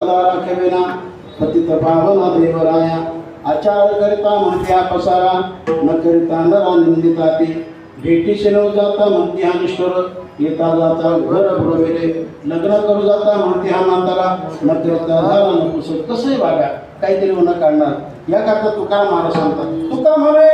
सदा राखविना पतित पावना देवराया आचार करिता म्हणत्या पसारा न करिता नरा निंदिता ती भेटीश न जाता म्हणते हा निष्ठुर येता जाता घर प्रवेले लग्न करू जाता म्हणते हा मातारा न करिता झाला न कुसळ कसंही वागा काहीतरी होणं काढणार या करता तुका महाराज सांगतात तुका म्हणे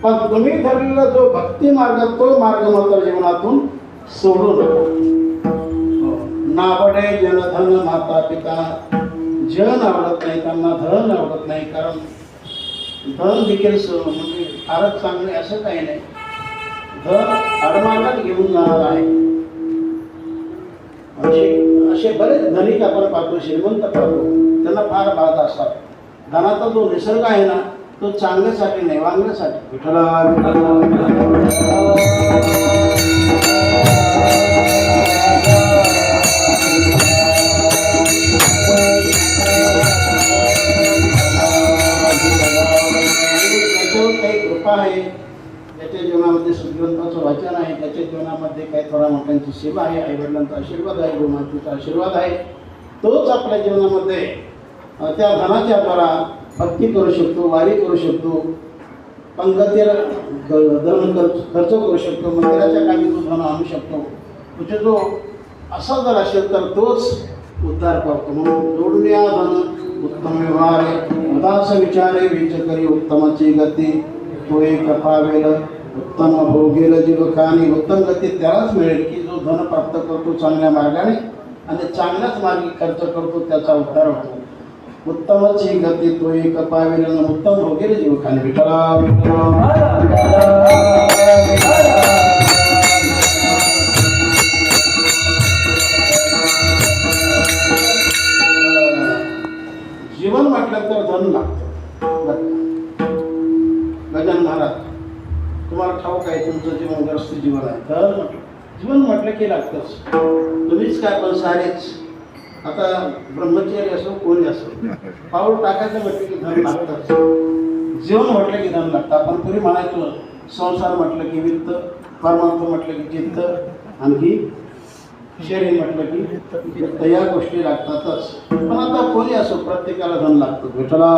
पण तुम्ही ठरलेला जो भक्ती मार्ग तो मार्ग मात्र जीवनातून सोडू नका. नाबडे जनधन माता पिता जन आवडत नाही त्यांना धन आवडत नाही कारण धन देखील म्हणजे फारच चांगले असं काही नाही. धन अडमानात घेऊन जाणार आहे. असे बरेच धनिक आपण पाहतो श्रीमंत पाहतो त्यांना फार बाधा असतात. धनाचा जो निसर्ग आहे ना तो चांगल्यासाठी नाही वागण्यासाठी. काही कृपा आहे त्याच्या जीवनामध्ये सद्ग्रंथाचं वाचन आहे त्याच्या जीवनामध्ये काही थोडा मोठ्यांची सेवा आहे आईवडिलांचा आशीर्वाद आहे गुरुमातेचा आशीर्वाद आहे तोच आपल्या जीवनामध्ये त्या धनाच्या द्वारा भक्ती करू शकतो वारी करू शकतो पंगतीला धन खर्च करू शकतो मंदिराच्या कामी तो धन आणू शकतो. म्हणजे जो असा जर असेल तर तोच उद्धार पावतो. म्हणून जोडण्या धन उत्तम व्यवहार उदास विचारे विच करी उत्तमाची गती तो एक पावेल उत्तम भोगेल जीवकानी. उत्तम गती त्यालाच मिळेल की जो धन प्राप्त करतो चांगल्या मार्गाने आणि चांगल्याच मार्गी खर्च करतो त्याचा उद्धार होतो. उत्तमची गती तो एक पावेल उत्तम भोगेल जीवकानी. विठ्ठला जीवन म्हटलं तर धन लागतं. गजानन महाराज तुम्हाला ठाऊक आहे तुमचं जीवन ग्रस्त जीवन आहे. धन जीवन म्हटलं की लागतंच. तुम्हीच काय पण सारेच आता ब्रह्मचारी असो कोणी असो पाऊल टाकायचं म्हटलं की धन लागतंच. जीवन म्हटलं की धन लागतं. आपण पूर्वी म्हणायचो संसार म्हटलं की वित्त परमार्थ म्हटलं की चित्त आणखी शरीर म्हटलं की वित्त या गोष्टी लागतातच. पण आता कोणी असो प्रत्येकाला धन लागतं. विठ्ठला